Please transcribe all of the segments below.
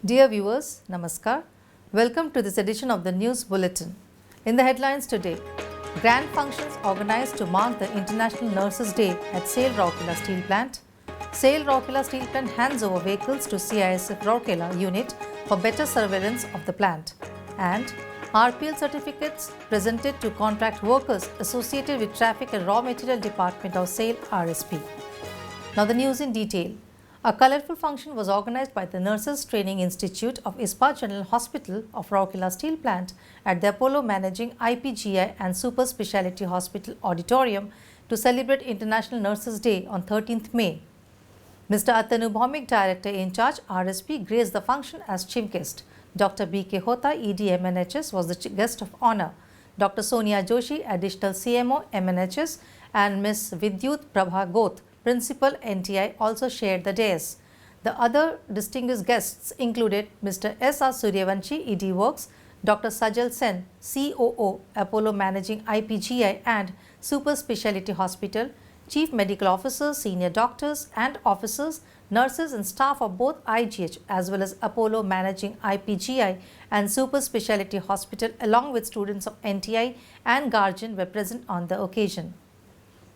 Dear viewers, Namaskar. Welcome to this edition of the News Bulletin. In the headlines today, grand functions organized to mark the International Nurses Day at SAIL Rourkela Steel Plant. SAIL Rourkela Steel Plant hands over vehicles to CISF Rourkela unit for better surveillance of the plant. And RPL certificates presented to contract workers associated with Traffic and Raw Material Department of SAIL RSP. Now the news in detail. A colourful function was organised by the Nurses Training Institute of ISPA General Hospital of Rourkela Steel Plant at the Apollo Managing IPGI and Super Speciality Hospital Auditorium to celebrate International Nurses Day on 13th May. Mr. Atanu Bhaumik, Director in charge RSP, graced the function as chief guest. Dr. B.K. Hota, ED MNHS, was the guest of honour. Dr. Sonia Joshi, Additional CMO MNHS, and Ms. Vidyut Prabha Goth, Principal NTI, also shared the dais. The other distinguished guests included Mr. S.R. Suryavanshi, ED Works, Dr. Sajal Sen, COO, Apollo Managing IPGI and Super Speciality Hospital, Chief Medical Officers, Senior Doctors and Officers, Nurses and staff of both IGH as well as Apollo Managing IPGI and Super Speciality Hospital along with students of NTI and Guardian were present on the occasion.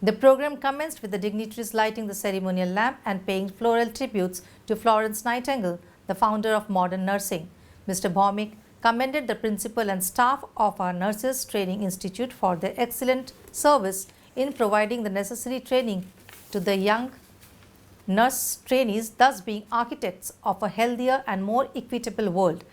The program commenced with the dignitaries lighting the ceremonial lamp and paying floral tributes to Florence Nightingale, the founder of modern nursing. Mr. Bhaumik commended the principal and staff of our Nurses Training Institute for their excellent service in providing the necessary training to the young nurse trainees, thus being architects of a healthier and more equitable world.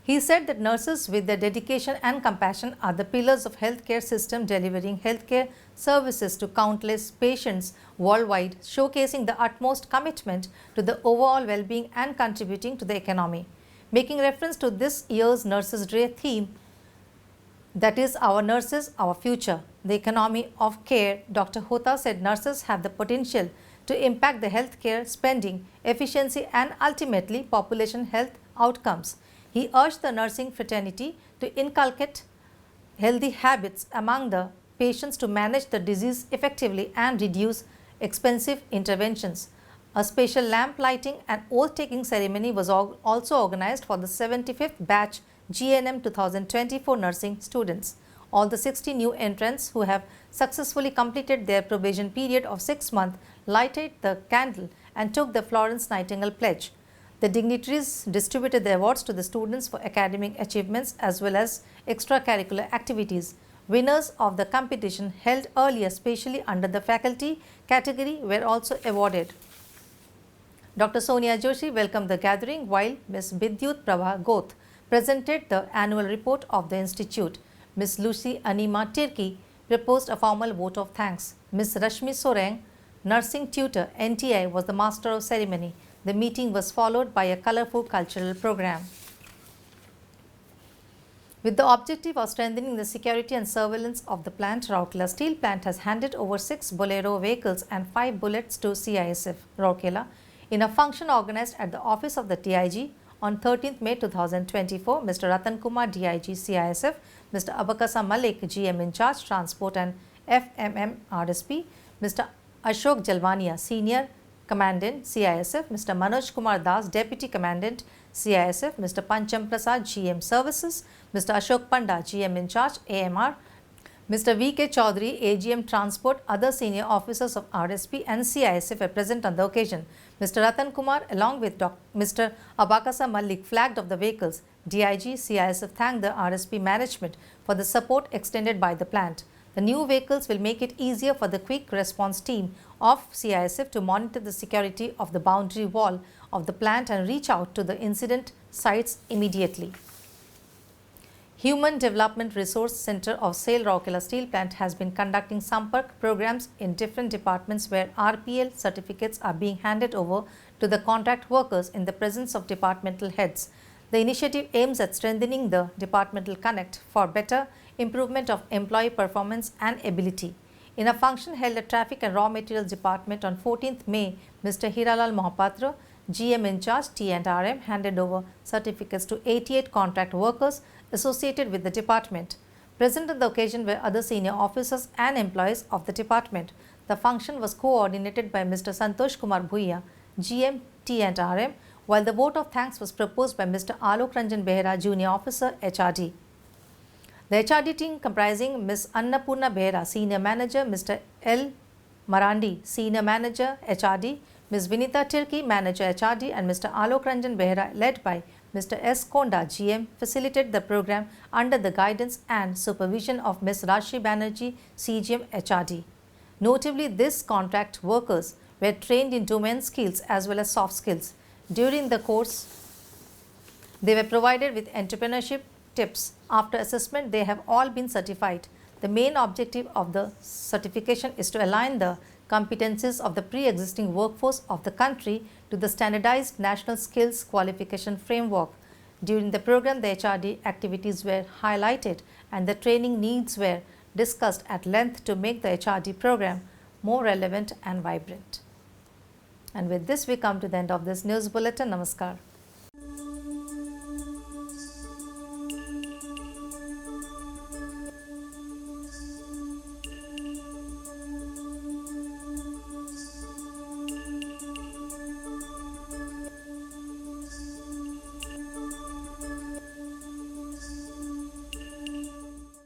He said that nurses with their dedication and compassion are the pillars of healthcare system, delivering healthcare services to countless patients worldwide, showcasing the utmost commitment to the overall well-being and contributing to the economy. Making reference to this year's Nurses Day theme, that is our nurses, our future, the economy of care, Dr. Hota said nurses have the potential to impact the healthcare spending, efficiency and ultimately population health outcomes. He urged the nursing fraternity to inculcate healthy habits among the patients to manage the disease effectively and reduce expensive interventions. A special lamp lighting and oath-taking ceremony was also organized for the 75th batch GNM 2024 nursing students. All the 60 new entrants who have successfully completed their probation period of 6 months lighted the candle and took the Florence Nightingale pledge. The dignitaries distributed the awards to the students for academic achievements as well as extracurricular activities. Winners of the competition held earlier, especially under the faculty category, were also awarded. Dr. Sonia Joshi welcomed the gathering while Ms. Vidyut Prabha Goth presented the annual report of the institute. Ms. Lucy Anima Tirki proposed a formal vote of thanks. Ms. Rashmi Soreng, nursing tutor NTI, was the master of ceremony. The meeting was followed by a colourful cultural program. With the objective of strengthening the security and surveillance of the plant, Rourkela Steel Plant has handed over 6 Bolero vehicles and 5 bullets to CISF Rourkela in a function organized at the office of the TIG on 13th May 2024. Mr. Ratan Kumar, DIG CISF, Mr. Abakasa Malik, GM in charge Transport and FMM RSP, Mr. Ashok Jalwania, Senior Commandant CISF, Mr. Manoj Kumar Das, Deputy Commandant CISF, Mr. Pancham Prasad, GM Services, Mr. Ashok Panda, GM in charge AMR, Mr. V.K. Chaudhary, AGM Transport, other senior officers of RSP and CISF were present on the occasion. Mr. Ratan Kumar along with Mr. Abakasa Malik flagged off the vehicles. DIG CISF thanked the RSP management for the support extended by the plant. The new vehicles will make it easier for the quick response team of CISF to monitor the security of the boundary wall of the plant and reach out to the incident sites immediately. Human Development Resource Center of SAIL Rourkela Steel Plant has been conducting Sampark programs in different departments where RPL certificates are being handed over to the contract workers in the presence of departmental heads. The initiative aims at strengthening the departmental connect for better improvement of employee performance and ability. In a function held at Traffic and Raw Materials Department on 14th May, Mr. Hiralal Mohapatra, GM in charge T&RM, handed over certificates to 88 contract workers associated with the department. Present at the occasion were other senior officers and employees of the department. The function was coordinated by Mr. Santosh Kumar Bhuiya, GM T&RM, while the vote of thanks was proposed by Mr. Alok Ranjan Behera, Junior Officer, HRD. The HRD team comprising Ms. Annapurna Behera, Senior Manager, Mr. L. Marandi, Senior Manager, HRD, Ms. Vinita Tirki, Manager, HRD, and Mr. Alok Ranjan Behera, led by Mr. S. Konda, GM, facilitated the program under the guidance and supervision of Ms. Rashi Banerjee, CGM, HRD. Notably, these contract workers were trained in domain skills as well as soft skills. During the course, they were provided with entrepreneurship tips. After assessment, they have all been certified. The main objective of the certification is to align the competencies of the pre-existing workforce of the country to the standardized national skills qualification framework. During the program, the HRD activities were highlighted and the training needs were discussed at length to make the HRD program more relevant and vibrant. And with this, we come to the end of this news bulletin. Namaskar.